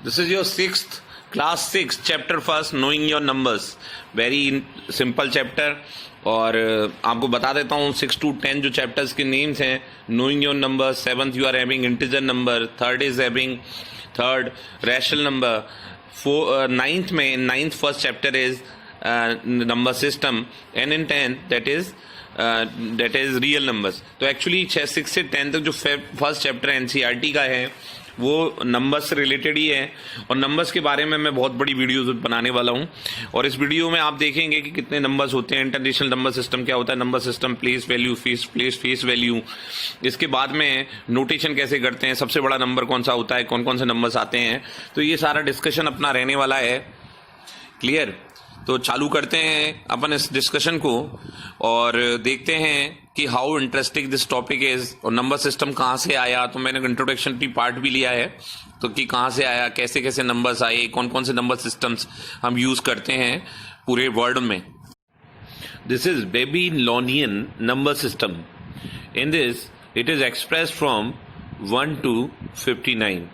This is your sixth, class 6, chapter first, knowing your numbers. Very simple chapter. और आपको बता देता हूँ 6 to 10 जो चैप्टर्स के नेम्स हैं. Knowing your number. 7th you are having integer number. 3rd is having rational number. 9th में 9th first chapter is number system. And in 10th that is real numbers. तो actually 6 से 10 तक जो first chapter NCERT का है वो numbers से related ही है. और नंबर्स के बारे में मैं बहुत बड़ी वीडियोस बनाने वाला हूं. और इस वीडियो में आप देखेंगे कि कितने नंबर्स होते हैं, इंटरनेशनल नंबर सिस्टम क्या होता है, number system, place value, face value. इसके बाद में नोटेशन कैसे करते हैं, सबसे बड़ा नंबर कौन सा होता है, कौन कौन से नंबर्स आते हैं. तो ये सारा डिस्कशन अपना रहने वाला है. क्लियर. तो चालू करते हैं अपन इस डिस्कशन को और देखते हैं कि how interesting this topic is. और नंबर सिस्टम कहाँ से आया, तो मैंने इंट्रोडक्शन की पार्ट भी लिया है. तो कि कहाँ से आया, कैसे कैसे नंबर्स आए, कौन कौन से नंबर सिस्टम्स हम यूज करते हैं पूरे वर्ल्ड में. This is Babylonian number system. In this it is expressed from 1 to 59.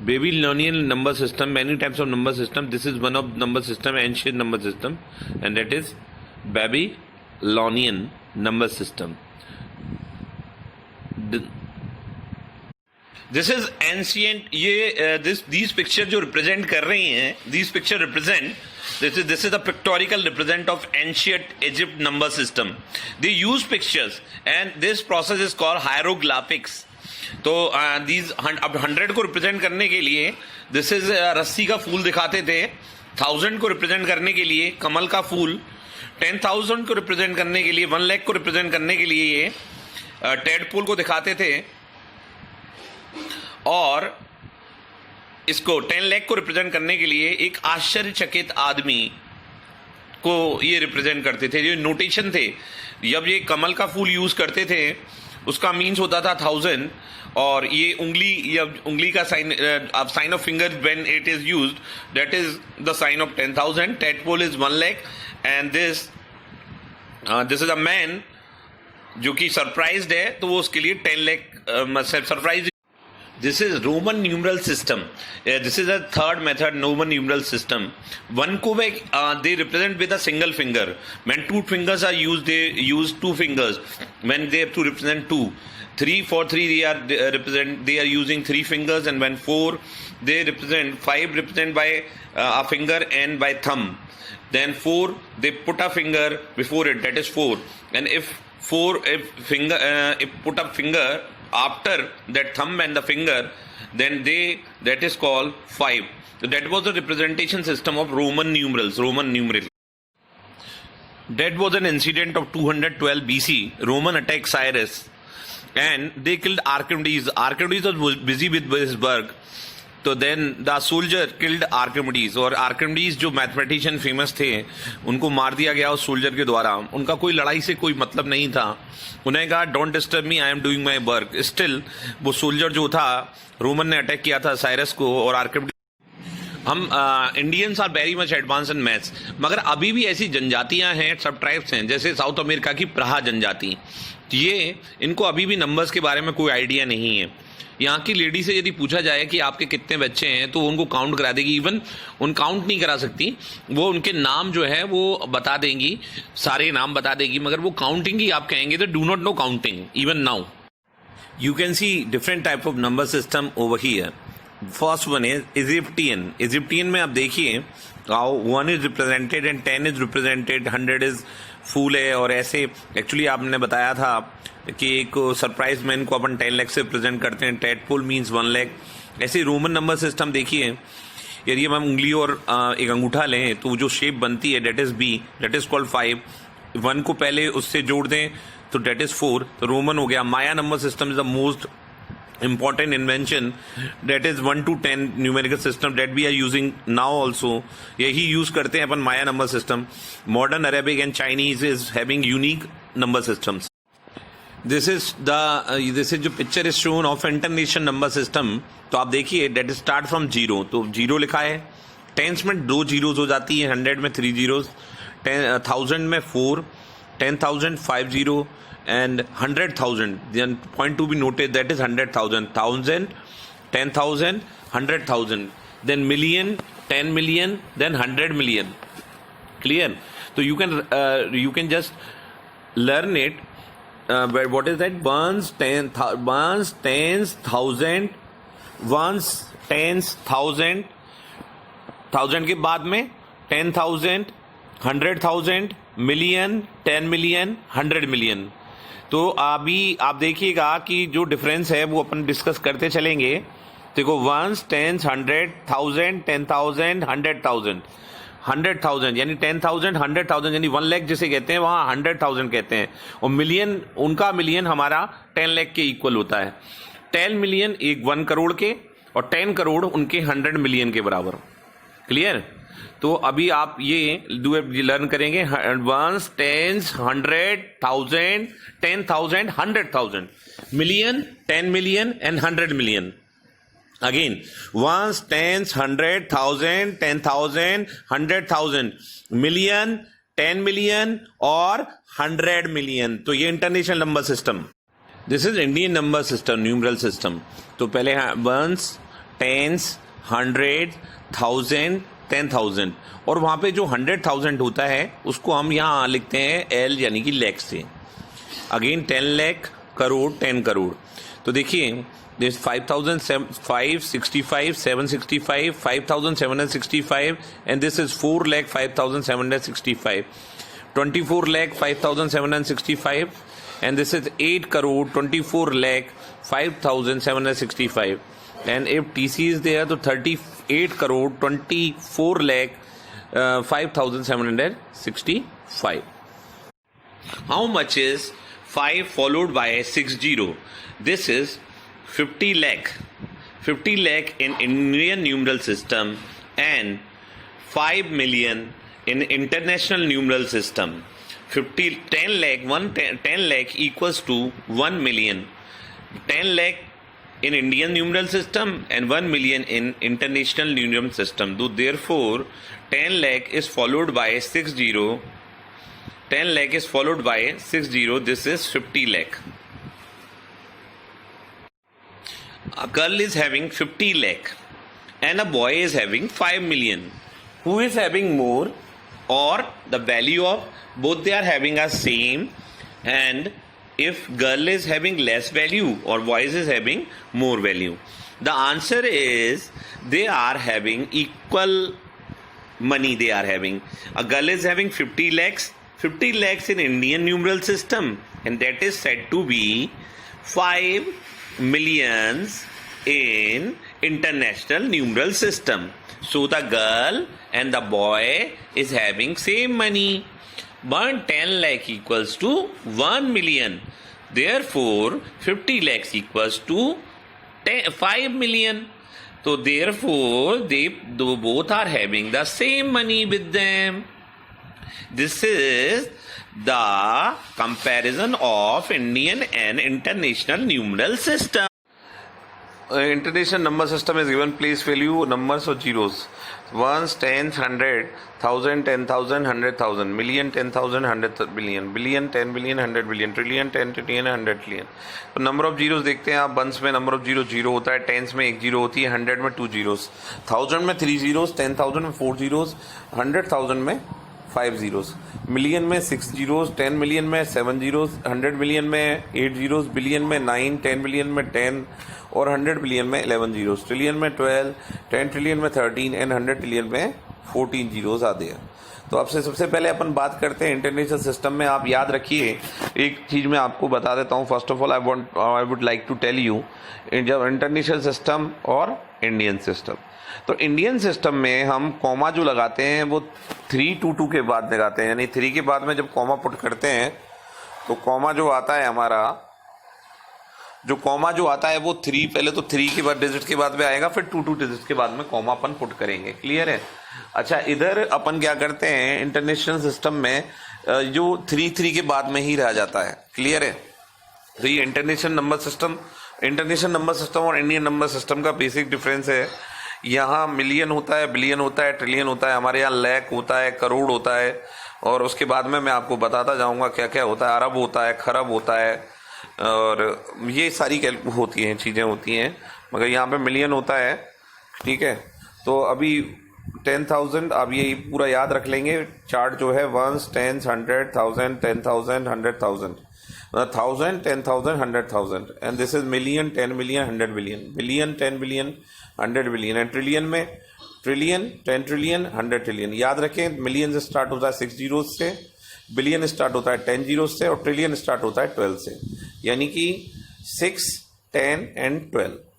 Babylonian number system, many types of number system. This is one of number system, ancient number system, and that is Babylonian number system. This is ancient. ये these picture जो represent कर रही हैं, these picture represent. This is the pictorial represent of ancient Egypt number system. They use pictures, and this process is called hieroglyphics. तो अब 100 को represent करने के लिए दिस इज रस्सी का फूल दिखाते थे. 1000 को रिप्रेजेंट करने के लिए कमल का फूल. 10,000 को रिप्रेजेंट करने के लिए 1 लाख को रिप्रेजेंट करने के लिए ये टेडपोल को दिखाते थे. और इसको 10 लाख को रिप्रेजेंट करने के लिए एक आश्चर्यचकित आदमी को ये रिप्रेजेंट करते थे. जो नोटेशन थे, जब ये कमल का फूल यूज करते थे उसका मीन्स होता था 1000. और ये उंगली का sign, sign of finger when it is used, that is the sign of 10,000. Tadpole is 1 lakh. And this is a man जो कि सरप्राइज्ड है, तो वो उसके लिए 10 lakh surprise. This is Roman numeral system. This is a third method, Roman numeral system. One को they represent with a single finger. When 2 fingers are used, they use 2 fingers. When they have to represent 2, 3 for 3 they are using 3 fingers, and when 4 they represent 5 represent by a finger and by thumb. Then 4 they put a finger before it, that is 4. And if put a finger after that thumb and the finger, then that is called 5. So that was the representation system of Roman numerals. That was an incident of 212 BC. Roman attacked Cyrus and they killed Archimedes. Archimedes was busy with his work. तो then the soldier killed Archimedes. और Archimedes जो mathematician famous थे उनको मार दिया गया उस soldier के द्वारा. उनका कोई लड़ाई से कोई मतलब नहीं था. उन्हें कहा don't disturb me, I am doing my work. Still वो सोल्जर जो था, रोमन ने अटैक किया था साइरस को और आर्किमिडीज. हम Indians are very much advance in maths, मगर अभी भी ऐसी जनजातियां हैं, सब ट्राइब्स हैं, जैसे साउथ अमेरिका की प्रहा जनजाति. ये इनको अभी भी नंबर्स के बारे में कोई आइडिया नहीं है. यहाँ की लेडी से यदि पूछा जाए कि आपके कितने बच्चे हैं, तो उनको काउंट करा देगी. इवन उन काउंट नहीं करा सकती, वो उनके नाम जो है वो बता देंगी, सारे नाम बता देगी, मगर वो काउंटिंग ही आप कहेंगे तो do not know counting even now. You can see different type of number system over here. First one is Egyptian. Egyptian में आप देखिए how 1 is represented and 10 is represented, 100 is फूल है. और ऐसे एक्चुअली आपने बताया था कि एक सरप्राइज मैन को अपन 10 लाख से प्रेजेंट करते हैं. Tadpole means 1 lakh. ऐसे रोमन नंबर सिस्टम देखिए, यदि हम उंगली और एक अंगूठा लें तो जो शेप बनती है that is B, that is called 5. 1 को पहले उससे जोड़ दें तो डेट इज 4, तो रोमन हो गया. Maya number system is the most important invention, that is 1 to 10 numerical system that we are using now also. यही यूज करते हैं अपन Maya number system. Modern Arabic and Chinese is having unique number systems. This is जो picture is shown of international number system. तो आप देखिए date start from 0, तो 0 लिखा है. 10s में 2 zeros हो जाती है, 100 में 3 zeros, 10,000 में 4, 10,000 5 0, and 100,000. Then point to be noted, that is 100,000, 1,000, 10,000, 100,000, then million, 10 million, then 100 million. Clear? So you can just learn it. But what is that? Once tens thousand, thousand के बाद में 10,000, 100,000, million, 10 million, 100 million. तो अभी आप देखिएगा कि जो difference है वो अपन डिस्कस करते चलेंगे. देखो, 1, 10, 100, 1000, 10,000, 100,000, 100,000 यानी 10,000, 100,000 यानी 1 लाख जिसे कहते हैं वहां 100,000 कहते हैं. और मिलियन, उनका मिलियन हमारा 10 लाख के इक्वल होता है. 10 मिलियन 1 करोड़ के और 10 करोड़ उनके 100 मिलियन के बराबर. क्लियर? तो अभी आप ये लर्न करेंगे. 1, 10, 100,000, 10,000, 100,000, million, 10 million and 100 million. Again, 1, 10, 100,000, 10,000, 100,000, million, 10 million और 100 million. तो ये international number system. This is Indian number system, numeral system. तो पहले 1s, 10s, 100, 1000, 10,000 और वहां पे जो 100,000 होता है उसको हम यहाँ लिखते हैं L यानी कि लैख से. अगेन 10 लाख, करोड़, 10 करोड़. तो देखिए, this 5,565, 765, 5,765, and this is 4 lakh 5,765, 24 lakh 5,765, and this is 8 crore 24 lakh 5,765, and if TC is there, so 38 crore 24 lakh 5,765. How much is 5 followed by 60? This is 50 lakh. 50 lakh in Indian numeral system and 5 million in international numeral system. 10 lakh equals to 1 million. 10 lakh in Indian numeral system and 1 million in international numeral system. So therefore 10 lakh is followed by 60. 10 lakh is followed by 60. This is 50 lakh. A girl is having 50 lakh and a boy is having 5 million. Who is having more, or the value of both they are having are same, and if girl is having less value or boy is having more value? The answer is they are having equal money. They are having, a girl is having 50 lakhs. 50 lakhs in Indian numeral system, and that is said to be 5 millions in international numeral system. So the girl and the boy is having same money, but 10 lakh equals to 1 million. Therefore 50 lakhs equals to 5 million. So therefore they both are having the same money with them. This is the comparison of Indian and international numeral system. International number system is given place value numbers or zeros. 1s, 10s, 100, 1000, 10,000, 100,000, million, 10,000, 100 billion, billion, 10 billion, 100 billion, trillion, 10 trillion, 100 trillion. तो number of zeros देखते हैं आप. 1s में number of zero होता है, 10s में 1 zero होती है, 100 में 2 जीरोस, 1000 में 3 जीरोस, 10,000 में 4 जीरोस, 100,000 में 5 जीरोस, मिलियन में 6 जीरोस, 10 मिलियन में 7 जीरोस, 100 मिलियन में 8 जीरोस, बिलियन में 9, 10 बिलियन में 10 और 100 बिलियन में 11 जीरोस, ट्रिलियन में 12, 10 ट्रिलियन में 13 एंड 100 ट्रिलियन में 14 जीरोस आते हैं. तो अब से सबसे पहले अपन बात करते हैं इंटरनेशनल सिस्टम में. आप याद रखिए, एक चीज़ मैं आपको बता देता हूँ. First of all I would like to tell you, जब इंटरनेशनल सिस्टम और इंडियन सिस्टम, तो इंडियन सिस्टम में हम कॉमा जो लगाते हैं वो 322 के बाद लगाते हैं. यानी 3 के बाद में जब कॉमा पुट करते हैं तो कॉमा जो आता है हमारा, जो कॉमा जो आता है वो 3, पहले तो 3 के बाद डिजिट के बाद में आएगा, फिर 2 डिजिट के बाद में कॉमा अपन पुट करेंगे. क्लियर है? अच्छा, इधर अपन क्या करते हैं इंटरनेशनल सिस्टम में, जो 3 के बाद में ही रह जाता है. क्लियर है? तो ये इंटरनेशनल नंबर सिस्टम और इंडियन नंबर सिस्टम का बेसिक डिफरेंस है. यहाँ मिलियन होता है, बिलियन होता है, ट्रिलियन होता है, हमारे यहाँ लैख होता है, करोड़ होता है, और उसके बाद में मैं आपको बताता जाऊँगा क्या क्या होता है. अरब होता है, खरब होता है, और ये सारी होती हैं चीज़ें होती हैं. मगर यहाँ पे मिलियन होता है, ठीक है, तो अभी 10,000, अब ये पूरा याद रख लेंगे चार्ट जो है, ones, tens, 100, 1000, 10,000, 100,000, 1000, 10,000, 100,000, and this is million, 10 million, 100 billion, billion, 10 billion, 100 billion, and trillion में ट्रिलियन, 10 ट्रिलियन, 100 ट्रिलियन। याद रखें, मिलियन से स्टार्ट होता है 6 जीरो से, बिलियन स्टार्ट होता है 10 जीरो से, और ट्रिलियन स्टार्ट होता है 12 से, यानी कि 6, 10 एंड 12।